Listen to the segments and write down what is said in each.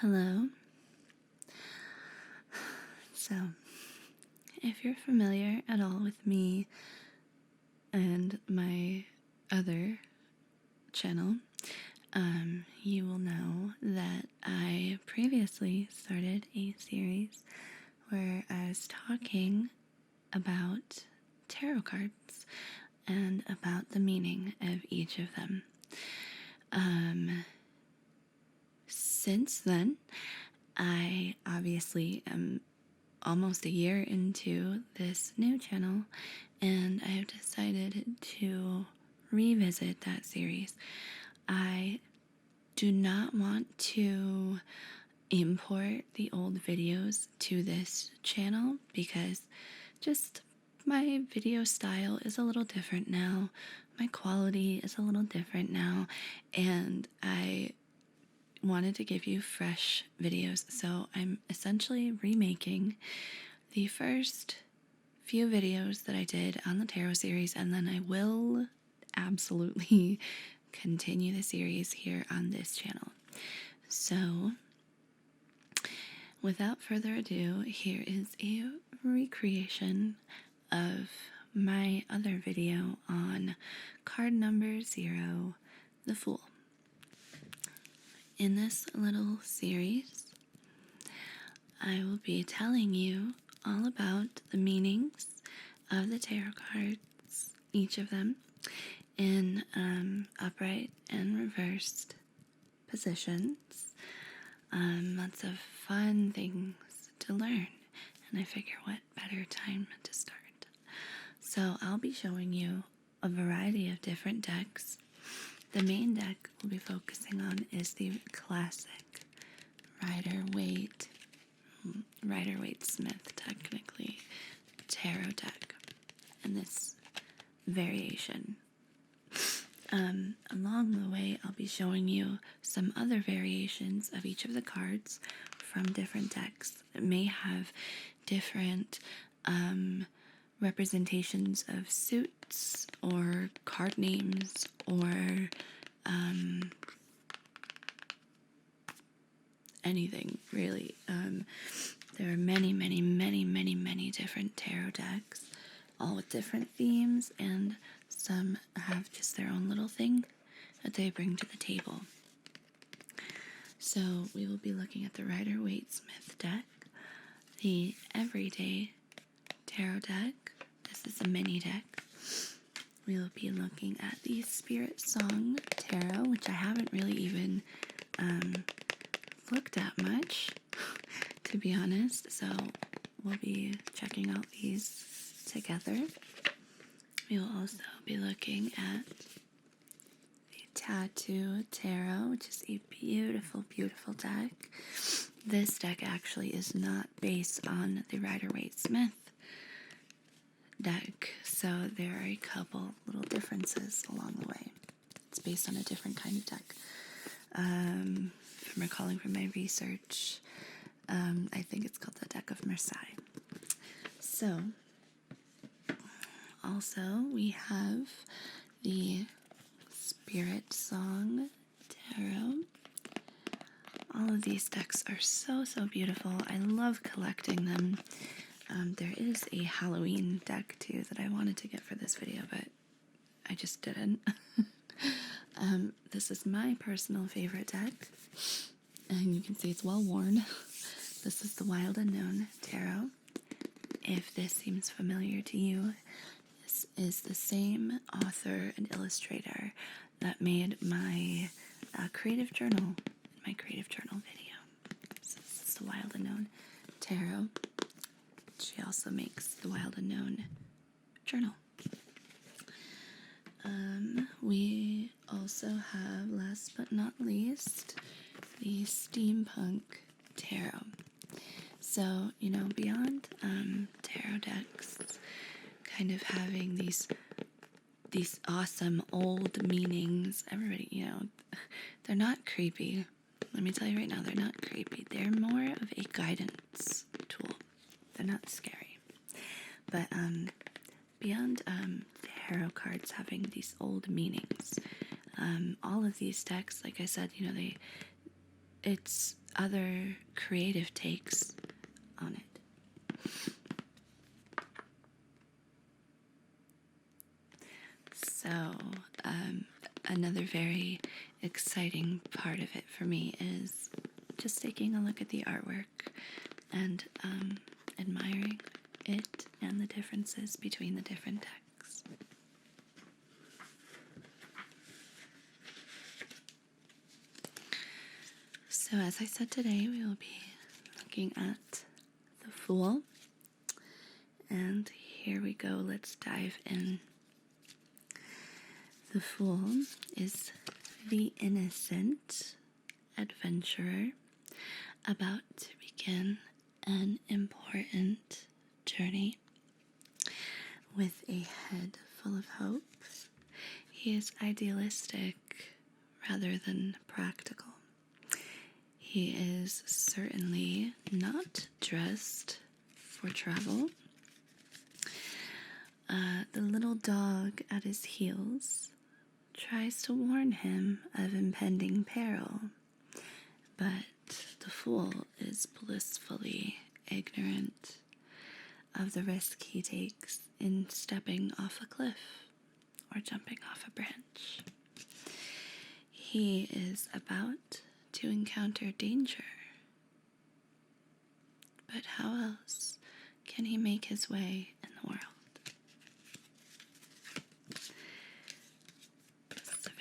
Hello. So, if you're familiar at all with me and my other channel, you will know that I previously started a series where I was talking about tarot cards and about the meaning of each of them. Since then, I obviously am almost a year into this new channel, and I have decided to revisit that series. I do not want to import the old videos to this channel because just my video style is a little different now. My quality is a little different now, and I wanted to give you fresh videos, so I'm essentially remaking the first few videos that I did on the tarot series, and then I will absolutely continue the series here on this channel. So, without further ado, here is a recreation of my other video on card number 0, the Fool. In this little series, I will be telling you all about the meanings of the tarot cards, each of them, in upright and reversed positions. Lots of fun things to learn, and I figure what better time to start. So I'll be showing you a variety of different decks. The main deck we'll be focusing on is the classic 𝑺𝒐𝒄𝒊𝒂𝒍, technically, tarot deck, and this variation. Along the way, I'll be showing you some other variations of each of the cards from different decks that may have different representations of suits or card names or anything really. There are many different tarot decks, all with different themes, and some have just their own little thing that they bring to the table. So we will be looking at the Rider-Waite-Smith deck, the Everyday Tarot deck. This is a mini deck. We will be looking at the Spirit Song Tarot, which I haven't really even looked at much, to be honest. So we'll be checking out these together. We will also be looking at the Tattoo Tarot, which is a beautiful deck. This deck actually is not based on the Rider-Waite-Smith deck, so there are a couple little differences along the way. It's based on a different kind of deck. From recalling from my research, I think it's called the deck of 𝒆𝒅𝒊𝒂𝒍. So, also we have the Spirit Song Tarot. All of these decks are so beautiful. I love collecting them. There is a Halloween deck too that I wanted to get for this video, but I just didn't. This is my personal favorite deck, and you can see it's well worn. This is the Wild Unknown Tarot. If this seems familiar to you, this is the same author and illustrator that made my creative journal video. So this is the Wild Unknown Tarot. She also makes the Wild Unknown journal. We also have, last but not least, the Steampunk Tarot. So, beyond tarot decks kind of having these awesome old meanings, everybody, they're not creepy. Let me tell you right now, they're not creepy. They're more of a guidance tool. They're not scary. But beyond tarot cards having these old meanings, all of these decks, like I said, its other creative takes on it. So, another very exciting part of it for me is just taking a look at the artwork and admiring it and the differences between the different texts. So as I said, today we will be looking at the Fool. And here we go, let's dive in. The Fool is the innocent adventurer about to begin an important journey. With a head full of hope, he is idealistic rather than practical. He is certainly not dressed for travel. The little dog at his heels tries to warn him of impending peril, but the Fool is blissfully ignorant of the risk he takes in stepping off a cliff or jumping off a branch. He is about to encounter danger, but how else can he make his way in the world?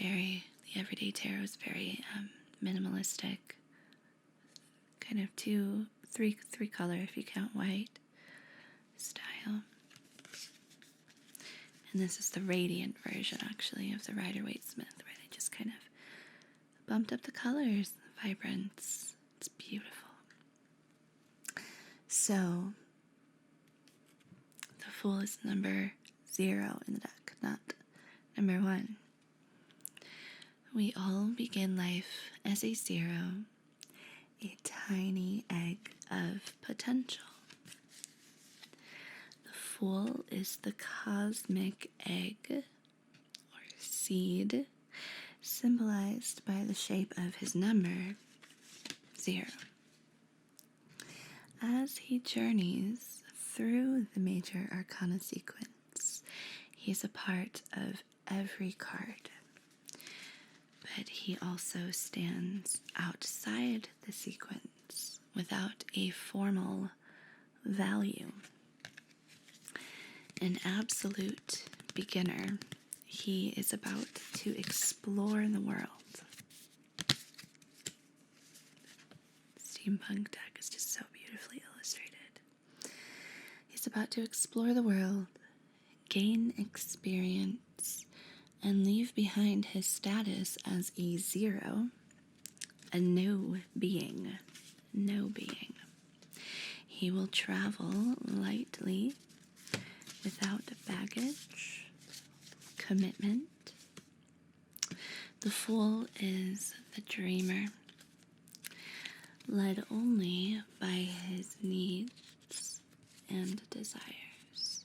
The Everyday Tarot is very minimalistic, kind of three color if you count white style. And this is the radiant version, actually, of the Rider-Waite-Smith, where they just kind of bumped up the colors, the vibrance. It's beautiful. So, the Fool is number 0 in the deck, not number 1. We all begin life as a 0, a tiny egg of potential. The Fool is the cosmic egg or seed, symbolized by the shape of his number 0. As he journeys through the major arcana sequence, he is a part of every card. But he also stands outside the sequence without a formal value. An absolute beginner, he is about to explore the world. Steampunk deck is just so beautifully illustrated. He's about to explore the world, gain experience, and leave behind his status as a 0, a no being. He will travel lightly, without baggage, commitment. The Fool is the dreamer, led only by his needs and desires.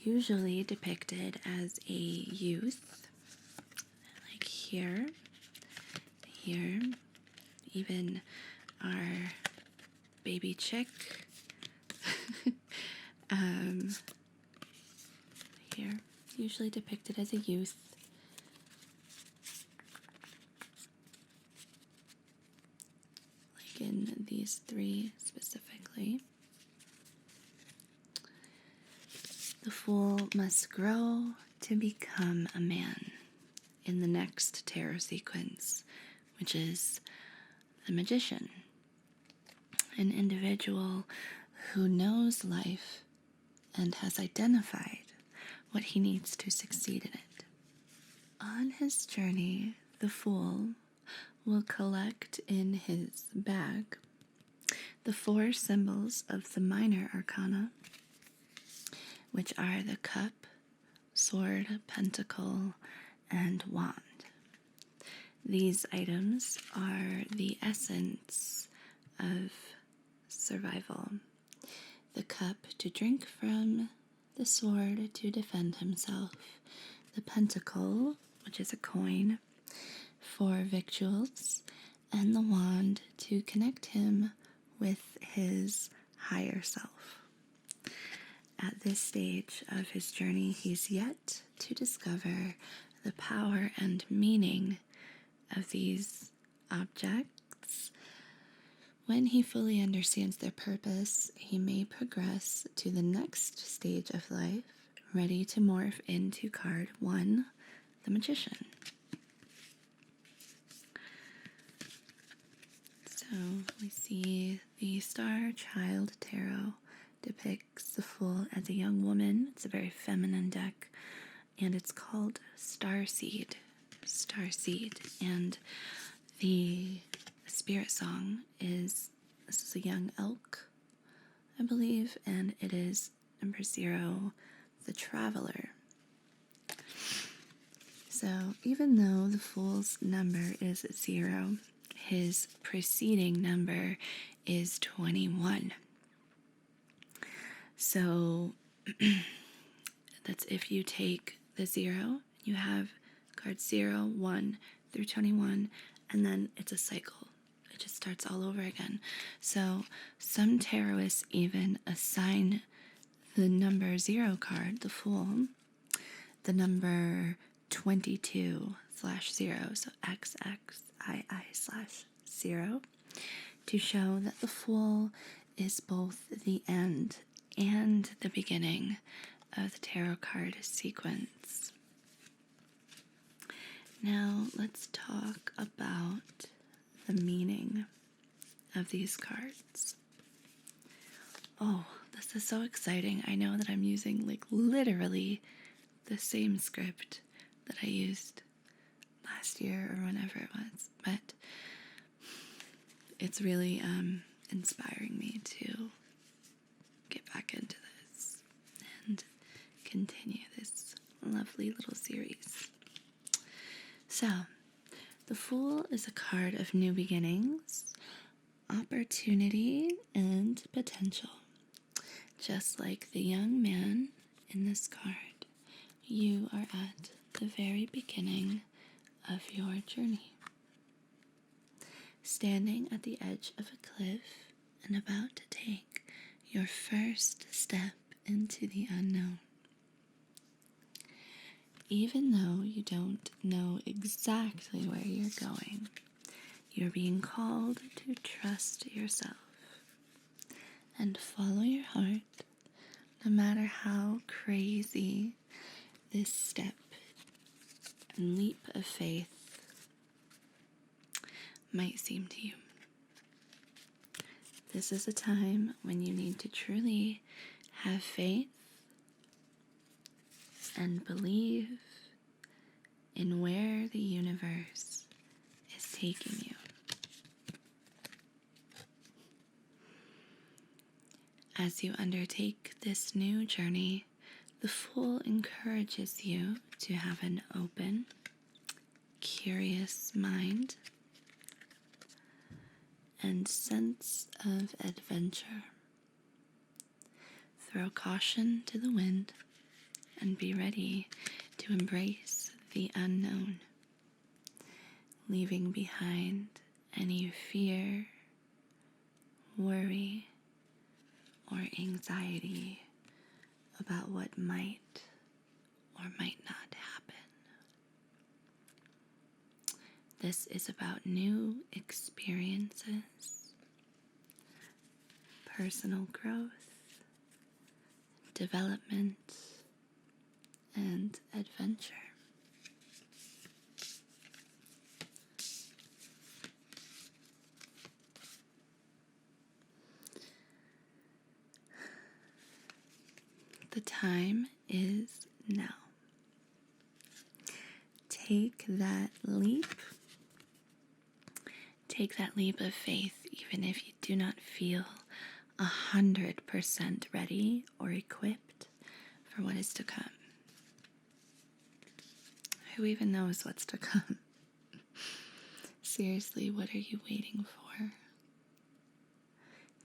Usually depicted as a youth, like here, even our baby chick, here, usually depicted as a youth. Like in these 3 specifically. The Fool must grow to become a man in the next tarot sequence, which is the Magician, an individual who knows life and has identified what he needs to succeed in it. On his journey, the Fool will collect in his bag the 4 symbols of the minor arcana, which are the cup, sword, pentacle, and wand. These items are the essence of survival. The cup to drink from, the sword to defend himself, the pentacle, which is a coin, 4 victuals and the wand to connect him with his higher self. At this stage of his journey, he's yet to discover the power and meaning of these objects. When he fully understands their purpose, he may progress to the next stage of life, ready to morph into card 1, the Magician. So we see the Star Child Tarot depicts the Fool as a young woman. It's a very feminine deck, and it's called Starseed. And the spirit song is, this is a young elk, I believe, and it is number 0, the Traveler. So even though the Fool's number is 0, his preceding number is 21. So that's if you take the 0, you have cards 0, 1 through 21, and then it's a cycle. It just starts all over again. So some tarotists even assign the number 0 card, the Fool, the number 22/0, so XXII/0, to show that the Fool is both the end and the beginning of the tarot card sequence. Now let's talk about the meaning of these cards. Oh, this is so exciting. I know that I'm using literally the same script that I used last year or whenever it was, but it's really inspiring me to get back into this and continue this lovely little series. So, the Fool is a card of new beginnings, opportunity, and potential. Just like the young man in this card, you are at the very beginning of your journey. Standing at the edge of a cliff and about to take your first step into the unknown. Even though you don't know exactly where you're going, you're being called to trust yourself and follow your heart, no matter how crazy this step and leap of faith might seem to you. This is a time when you need to truly have faith and believe in where the universe is taking you. As you undertake this new journey, the Fool encourages you to have an open, curious mind and sense of adventure. Throw caution to the wind and be ready to embrace the unknown, leaving behind any fear, worry, or anxiety about what might or might not happen. This is about new experiences, personal growth, development, and adventure. The time is now. Take that leap. Take that leap of faith, even if you do not feel 100% ready or equipped for what is to come. Who even knows what's to come? Seriously, what are you waiting for?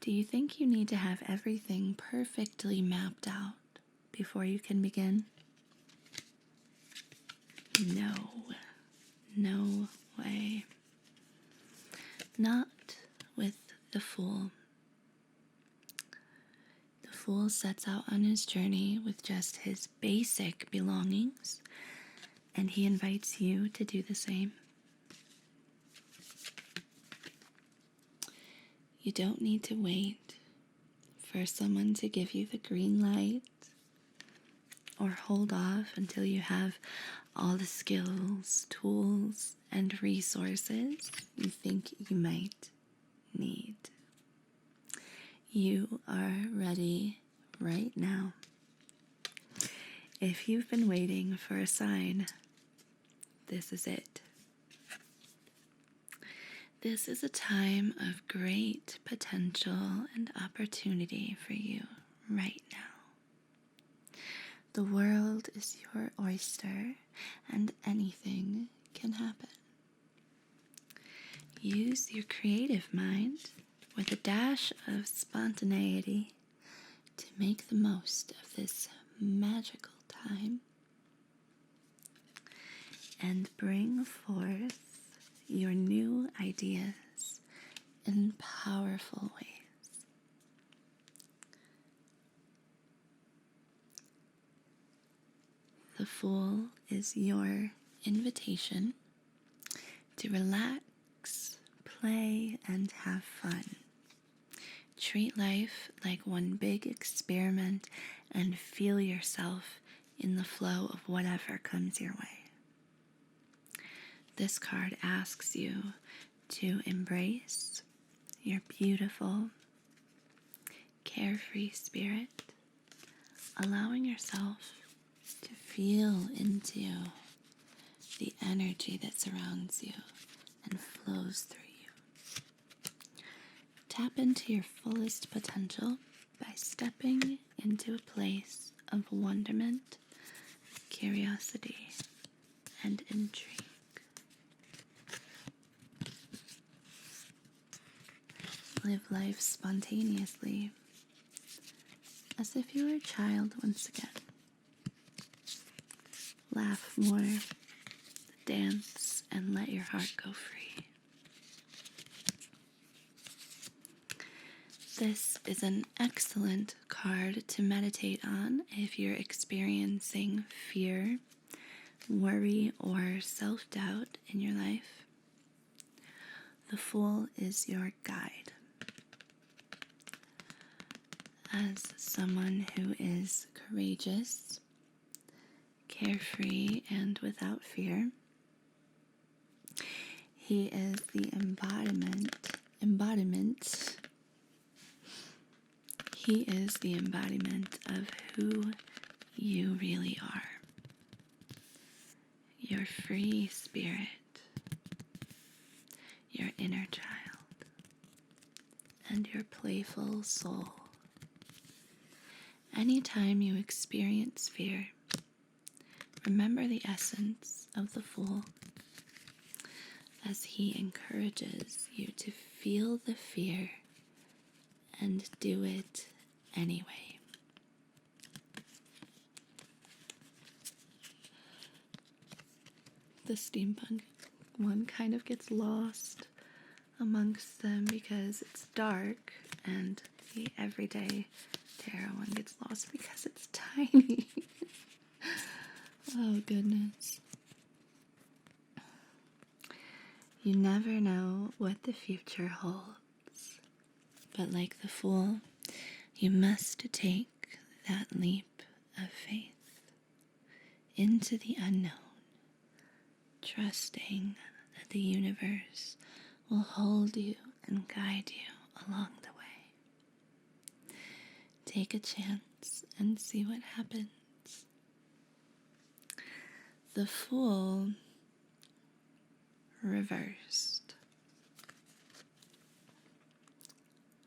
Do you think you need to have everything perfectly mapped out before you can begin? No way. Not with the Fool. The Fool sets out on his journey with just his basic belongings, and he invites you to do the same. You don't need to wait for someone to give you the green light or hold off until you have all the skills, tools, and resources you think you might need. You are ready right now. If you've been waiting for a sign, this is it. This is a time of great potential and opportunity for you right now. The world is your oyster, and anything can happen. Use your creative mind with a dash of spontaneity to make the most of this magical time and bring forth your new ideas in powerful ways. The Fool is your invitation to relax, play, and have fun. Treat life like one big experiment and feel yourself in the flow of whatever comes your way. This card asks you to embrace your beautiful, carefree spirit, allowing yourself to feel into the energy that surrounds you and flows through you. Tap into your fullest potential by stepping into a place of wonderment, curiosity, and intrigue. Live life spontaneously, as if you were a child once again. Laugh more, dance, and let your heart go free. This is an excellent card to meditate on if you're experiencing fear, worry, or self-doubt in your life. The Fool is your guide. As someone who is courageous, carefree, and without fear, he is the embodiment. He is the embodiment of who you really are. Your free spirit, your inner child, and your playful soul. Anytime you experience fear, remember the essence of the Fool as he encourages you to feel the fear and do it anyway. The steampunk one kind of gets lost amongst them because it's dark, and the everyday tarot one gets lost because it's tiny. Oh, goodness. You never know what the future holds, but like the Fool, you must take that leap of faith into the unknown, trusting that the universe will hold you and guide you along the way. Take a chance and see what happens. The Fool reversed.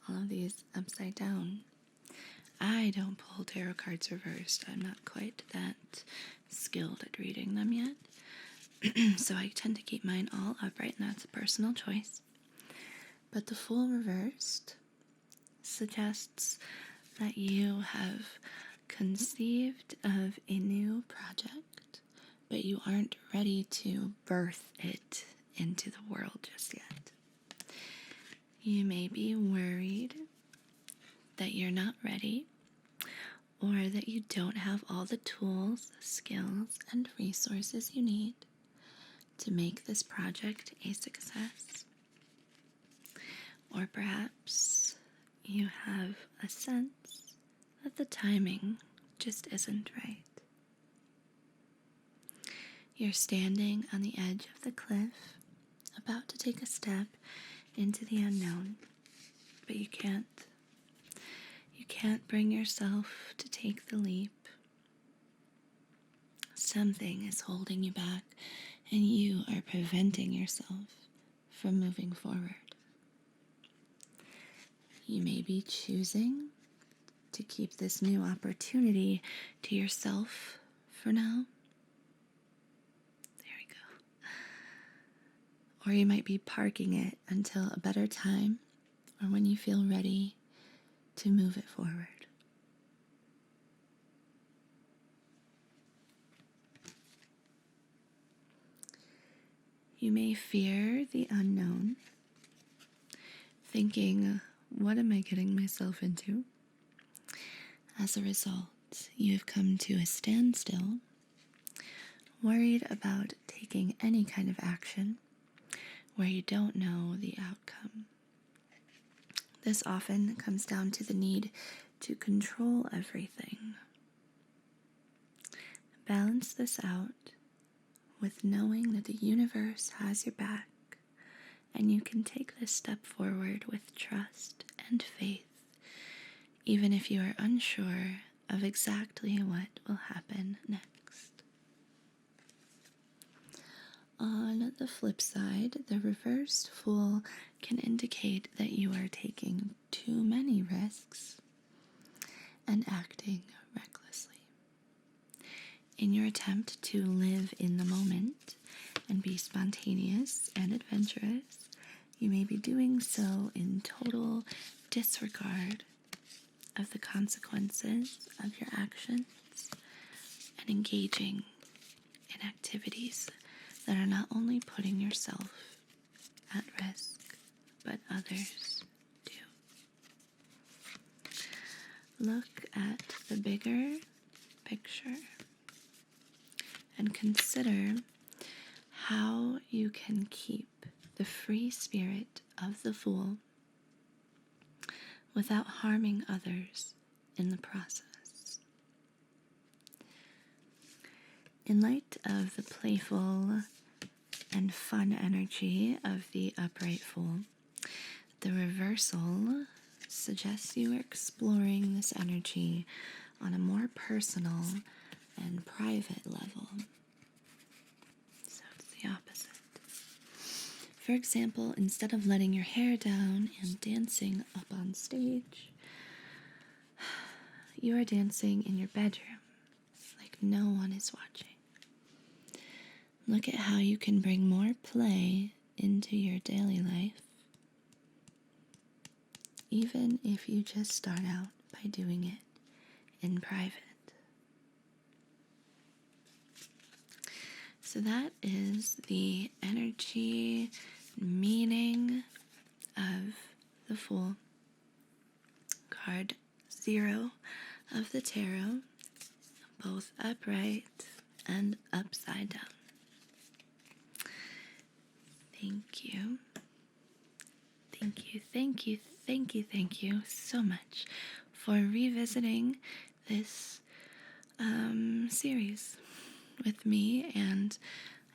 All of these upside down. I don't pull tarot cards reversed. I'm not quite that skilled at reading them yet. So I tend to keep mine all upright, and that's a personal choice. But the Fool reversed suggests that you have conceived of a new project, but you aren't ready to birth it into the world just yet. You may be worried that you're not ready, or that you don't have all the tools, skills, and resources you need to make this project a success. Or perhaps you have a sense that the timing just isn't right. You're standing on the edge of the cliff, about to take a step into the unknown, but you can't. You can't bring yourself to take the leap. Something is holding you back, and you are preventing yourself from moving forward. You may be choosing to keep this new opportunity to yourself for now. There we go. Or you might be parking it until a better time, or when you feel ready to move it forward. You may fear the unknown, thinking, what am I getting myself into? As a result, you have come to a standstill, worried about taking any kind of action where you don't know the outcome. This often comes down to the need to control everything. Balance this out with knowing that the universe has your back, and you can take this step forward with trust and faith, even if you are unsure of exactly what will happen next. On the flip side, the reversed fool can indicate that you are taking too many risks and acting recklessly. In your attempt to live in the moment and be spontaneous and adventurous, you may be doing so in total disregard of the consequences of your actions and engaging in activities that are not only putting yourself at risk, but others too. Look at the bigger picture and consider how you can keep the free spirit of the fool without harming others in the process. In light of the playful and fun energy of the upright fool, the reversal suggests you are exploring this energy on a more personal and private level. So it's the opposite. For example, instead of letting your hair down and dancing up on stage, you are dancing in your bedroom like no one is watching. Look at how you can bring more play into your daily life, even if you just start out by doing it in private. So that is the energy meaning of the Fool, card 0 of the tarot, both upright and upside down. Thank you. Thank you, thank you, thank you, thank you so much for revisiting this series with me, and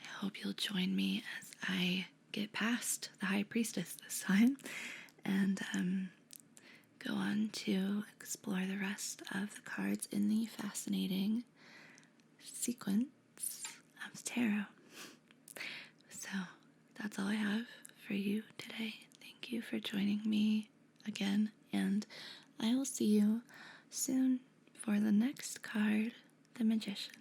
I hope you'll join me as I get past the High Priestess this time and go on to explore the rest of the cards in the fascinating sequence of tarot. So that's all I have for you today. Thank you for joining me again, and I will see you soon for the next card, the Magician.